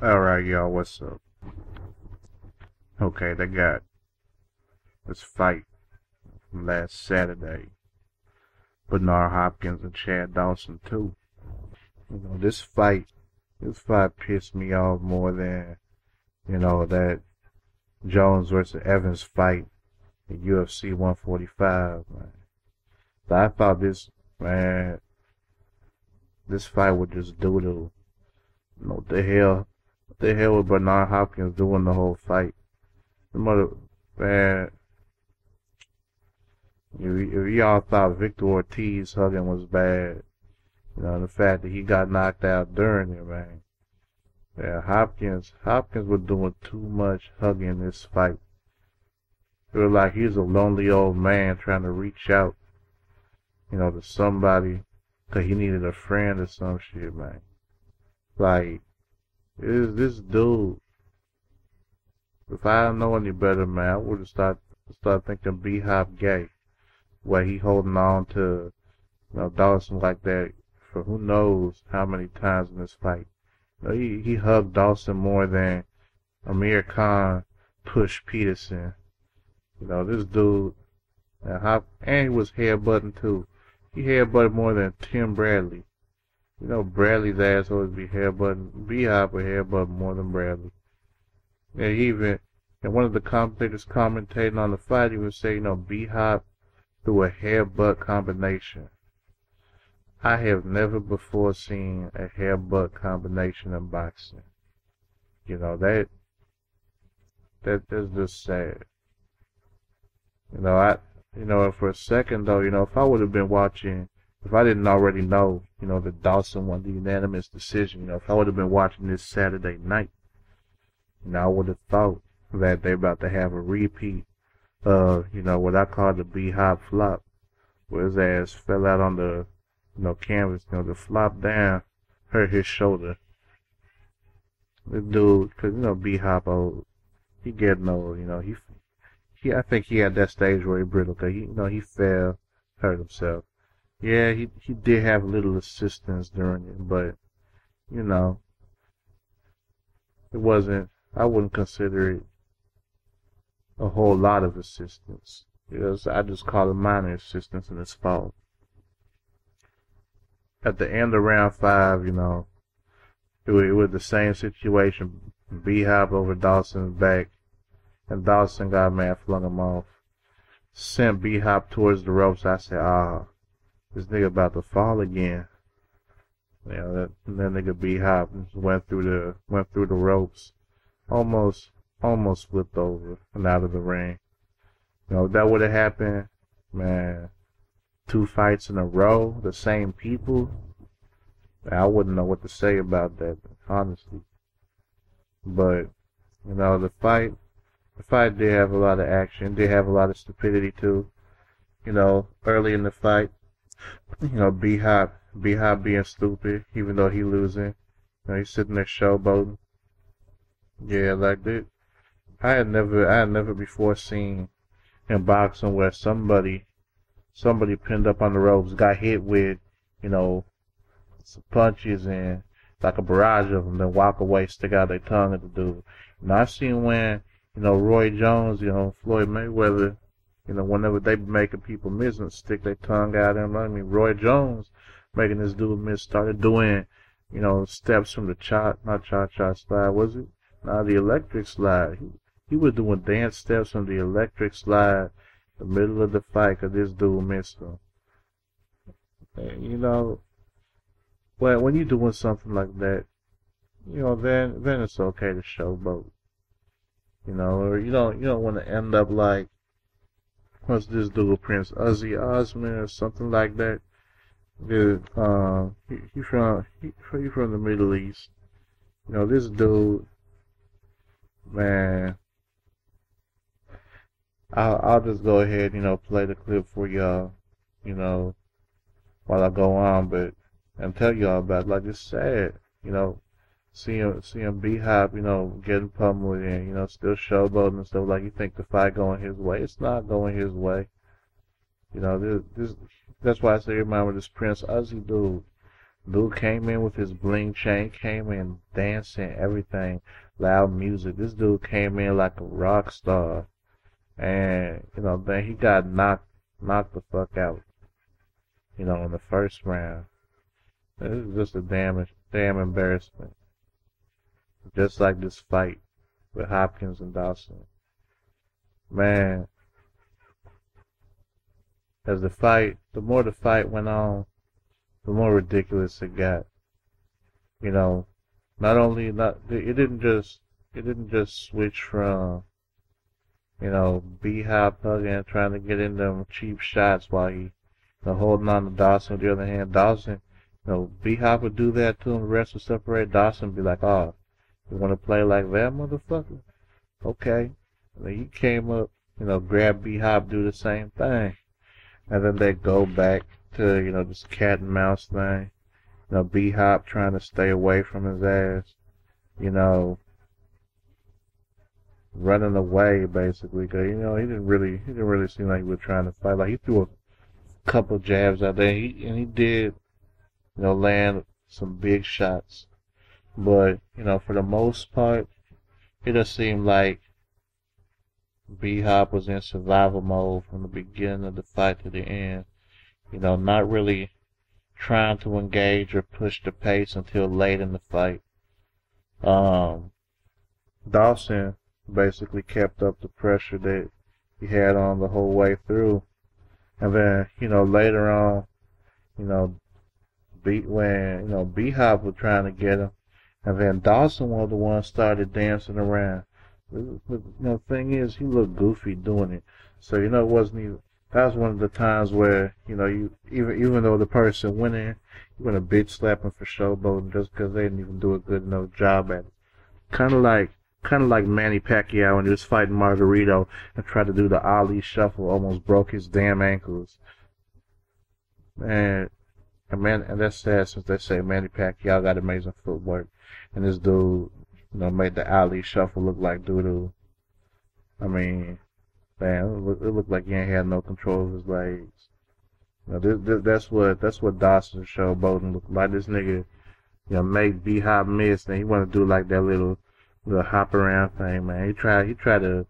Alright, y'all, what's up? Okay, they got this fight from last Saturday. Bernard Hopkins and Chad Dawson, too. This fight pissed me off more than, that Jones versus Evans fight in UFC 145, man. So I thought this fight was just doodle. What the hell was Bernard Hopkins doing the whole fight? The mother, man, if y'all thought Victor Ortiz hugging was bad, the fact that he got knocked out during it, man. Yeah, Hopkins was doing too much hugging in this fight. It was like he was a lonely old man trying to reach out, to somebody, 'cause he needed a friend or some shit, man. Like, is this dude? If I didn't know any better, man, I would have start thinking B-Hop gay, where he holding on to, Dawson like that for who knows how many times in this fight. He hugged Dawson more than Amir Khan pushed Peterson. This dude, and he was headbutting too. He headbutted more than Tim Bradley. Bradley's ass always be headbutting. B-Hop would headbutt more than Bradley. And one of the commentators commentating on the fight, he would say, B-Hop threw a headbutt combination. I have never before seen a headbutt combination in boxing. That's just sad. For a second though, if I would have been watching, if I didn't already know, that Dawson won the unanimous decision, if I would have been watching this Saturday night, I would have thought that they're about to have a repeat of, what I call the B-Hop flop, where his ass fell out on the, canvas, the flop down, hurt his shoulder. This dude, 'cause, B-Hop old, he getting old, I think he had that stage where he brittle, 'cause he fell, hurt himself. Yeah, he did have a little assistance during it, but, it wasn't, I wouldn't consider it a whole lot of assistance. I just call it minor assistance in his fault. At the end of round 5, it was the same situation. B-Hop over Dawson's back, and Dawson got mad, flung him off. Sent B-Hop towards the ropes. I said, this nigga about to fall again. That nigga B-Hop went through the ropes, almost flipped over and out of the ring. If that would have happened, man, 2 fights in a row, the same people, man, I wouldn't know what to say about that, honestly. But the fight did have a lot of action, did have a lot of stupidity too. Early in the fight, B-Hop being stupid, even though he losing. He's sitting there showboating. Yeah, like that. I had never before seen in boxing where somebody pinned up on the ropes got hit with, some punches and like a barrage of them, then walk away, stick out their tongue at the dude. I've seen when, Roy Jones, Floyd Mayweather, whenever they be making people miss and stick their tongue out at him. I mean, Roy Jones making this dude miss, started doing, steps from the not cha-cha slide, was it? Nah, the electric slide. He was doing dance steps from the electric slide in the middle of the fight 'cause this dude missed him. And, when you're doing something like that, then it's okay to showboat. Or you don't want to end up like, what's this dude, Prince Ozzy Osman or something like that. Dude, he from the Middle East. This dude, man. I'll just go ahead, play the clip for y'all, while I go on, and tell y'all about it. Like, it's sad, seeing B-Hop, getting pummeled and, still showboating and stuff. Like, you think the fight going his way. It's not going his way. That's why I say remind me of this Prince Ozzy dude. Dude came in with his bling chain, came in dancing, everything, loud music. This dude came in like a rock star, and then he got knocked the fuck out. In the first round. This is just a damn embarrassment. Just like this fight with Hopkins and Dawson. Man, the more the fight went on, the more ridiculous it got. You know, it didn't just switch from, B-Hop hugging and trying to get in them cheap shots while he, holding on to Dawson. On the other hand, Dawson, B-Hop would do that to him, the rest would separate. Dawson would be like, oh, you want to play like that, motherfucker? Okay. And then he came up, grabbed B-Hop, do the same thing. And then they go back to, this cat and mouse thing. B-Hop trying to stay away from his ass. Running away basically, cause he didn't really seem like he was trying to fight. Like he threw a couple jabs out there, and he did, land some big shots. But for the most part, it just seemed like B-Hop was in survival mode from the beginning of the fight to the end. Not really trying to engage or push the pace until late in the fight. Dawson basically kept up the pressure that he had on the whole way through. And then, later on, when B-Hop was trying to get him, and then Dawson was the one started dancing around. The thing is, he looked goofy doing it. So, it wasn't even, that was one of the times where, even though the person went in, you want to bitch slap him for showboating just because they didn't even do a good enough job at it. Kind of like Manny Pacquiao when he was fighting Margarito and tried to do the Ali shuffle, almost broke his damn ankles. And that's sad since they say Manny Pacquiao got amazing footwork, and this dude, made the Ali shuffle look like doo-doo. I mean, man, it looked like he ain't had no control of his legs. That's what Dawson showboating looked like. This nigga, make B-Hop miss, and he want to do like that little hop around thing, man. He tried to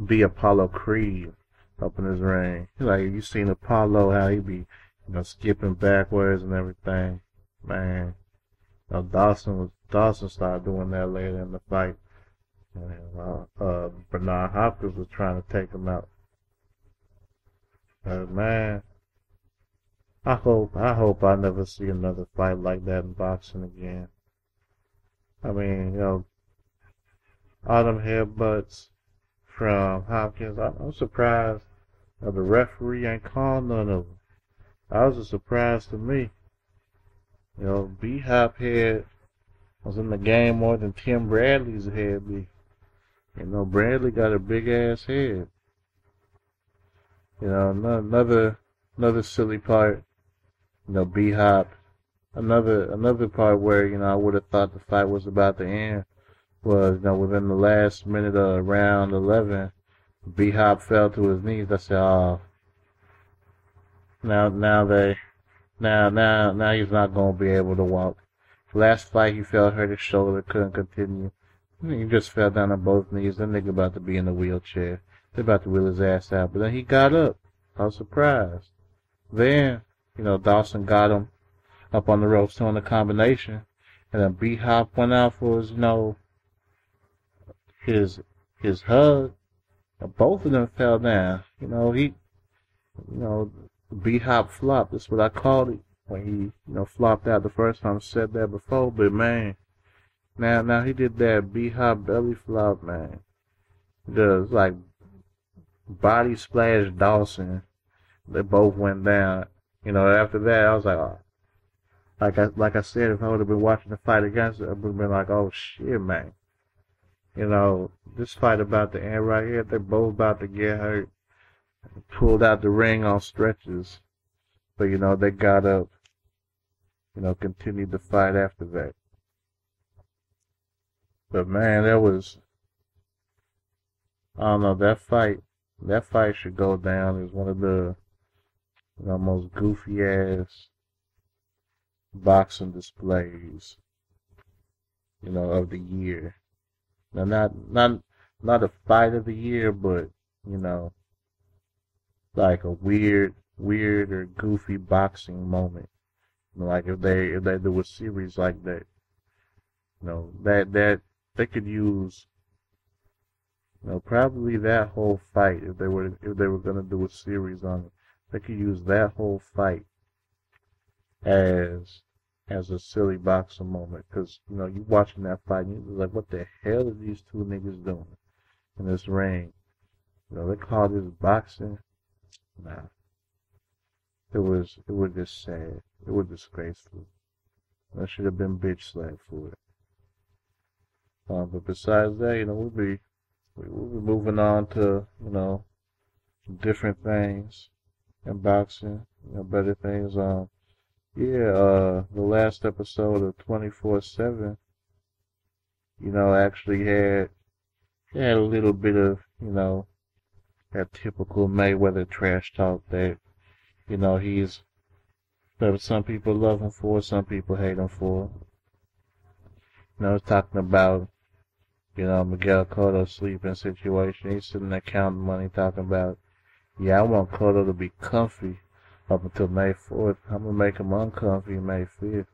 be Apollo Creed up in his ring. Like you seen Apollo, how he be, skipping backwards and everything. Man, Dawson started doing that later in the fight. And, Bernard Hopkins was trying to take him out. Man, I hope I never see another fight like that in boxing again. I mean, all them headbutts from Hopkins, I'm surprised the referee ain't called none of them. That was a surprise to me. B-Hop head was in the game more than Tim Bradley's head be. Bradley got a big ass head. Another silly part, B-Hop. Another part where, I would have thought the fight was about to end was, within the last minute of round 11, B-Hop fell to his knees. I said, oh, now he's not going to be able to walk. Last fight he fell, hurt his shoulder, couldn't continue. He just fell down on both knees. That nigga about to be in the wheelchair. They're about to wheel his ass out. But then he got up. I was surprised. Then, Dawson got him up on the ropes doing the combination. And then B-Hop went out for his hug. And both of them fell down. B-Hop flopped. That's what I called it. When he, flopped out the first time. I said that before, but man, now he did that B-Hop belly flop, man. Just like body splash Dawson. They both went down. After that, I was like, oh. Like I said, if I would have been watching the fight against it, I would have been like, oh shit, man. This fight about to end right here. They're both about to get hurt. Pulled out the ring on stretches. But, they got up. Continued the fight after that. But man, I don't know, that fight should go down as one of the, most goofy ass boxing displays, of the year. Now, not a fight of the year, but you know, like a weird or goofy boxing moment. Like if they do a series like that, that they could use, probably that whole fight if they were gonna do a series on it, they could use that whole fight as as a silly boxing moment, because you watching that fight and you're like, what the hell are these two niggas doing in this ring? They call this boxing. Nah, it was just sad. It was disgraceful. I should have been bitch slapped for it. But besides that, we'll be moving on to different things in boxing, better things. The last episode of 24/7, actually had a little bit of that typical Mayweather trash talk that that some people love him for, some people hate him for. It's talking about Miguel-Cotto's sleeping situation. He's sitting there counting money, talking about, yeah, I want Cotto to be comfy up until May 4th. I'm gonna make him uncomfy May 5th.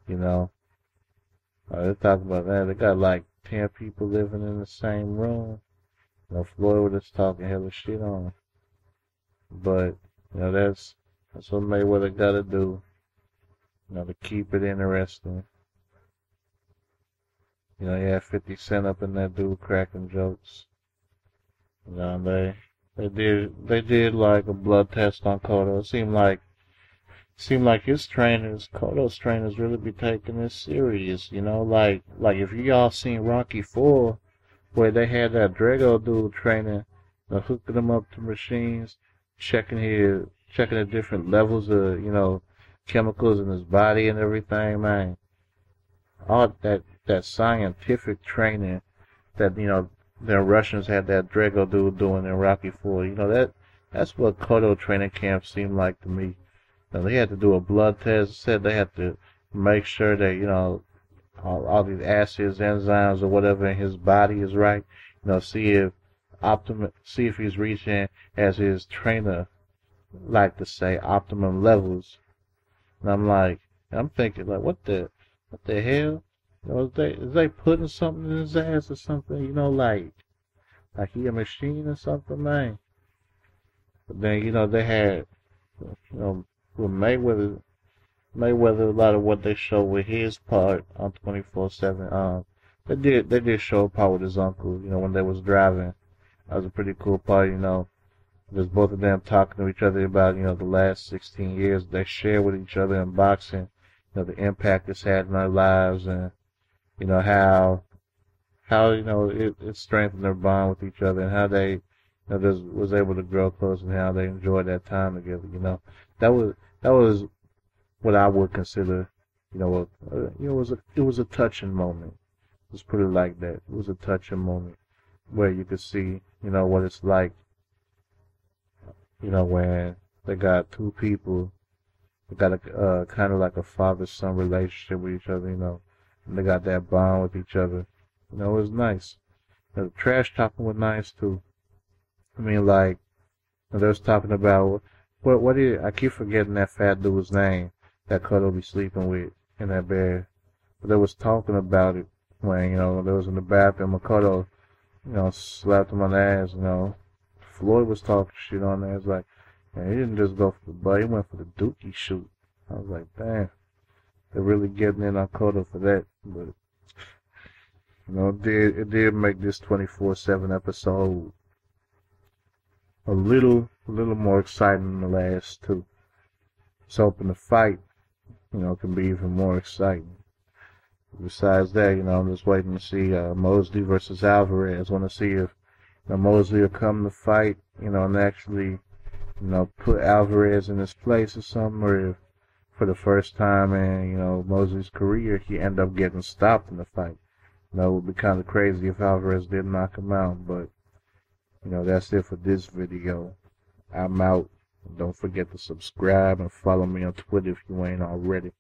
They're talking about that. They got like 10 people living in the same room. Floyd was talking hella shit on him. But, that's what Mayweather gotta do, to keep it interesting. He had 50 Cent up in that dude cracking jokes. And they did like a blood test on Cotto. It seemed like Cotto's trainers really be taking this serious, like if y'all seen Rocky 4, where they had that Drago dude training, hooking him up to machines, checking the different levels of, chemicals in his body and everything, man. All that scientific training that, the Russians had that Drago dude doing in Rocky 4. That's what Cotto training camp seemed like to me. They had to do a blood test. Said they had to make sure that, all these acids, enzymes, or whatever in his body is right. See if he's reaching, as his trainer like to say, optimum levels. And I'm thinking like, what the hell? Is they putting something in his ass or something? Like he a machine or something, man. But then they had, with Mayweather, a lot of what they show with his part on 24/7. They did show a part with his uncle. When they was driving, that was a pretty cool part. There's both of them talking to each other about the last 16 years they share with each other in boxing. The impact it's had in their lives, and how it strengthened their bond with each other, and how they just was able to grow close, and how they enjoyed that time together. That was what I would consider, it was a touching moment. Let's put it like that. It was a touching moment where you could see, what it's like, when they got two people, they got a kind of like a father-son relationship with each other, and they got that bond with each other. It was nice. The trash talking was nice too. I mean, like, they was talking about I keep forgetting that fat dude's name that Cotto be sleeping with in that bed. But they was talking about it when, they was in the bathroom, and Cotto, slapped him on the ass, Floyd was talking shit on there. It's like, man, he didn't just go for the butt, he went for the dookie shoot. I was like, damn, they're really getting in on Cotto for that. But, it did make this 24/7 episode a little more exciting than the last two. So hoping the fight, can be even more exciting. Besides that, I'm just waiting to see Mosley versus Alvarez. I want to see if Mosley will come to fight, and actually, put Alvarez in his place or something, or if for the first time in, Mosley's career, he end up getting stopped in the fight. It would be kind of crazy if Alvarez did knock him out, but, that's it for this video. I'm out. Don't forget to subscribe and follow me on Twitter if you ain't already.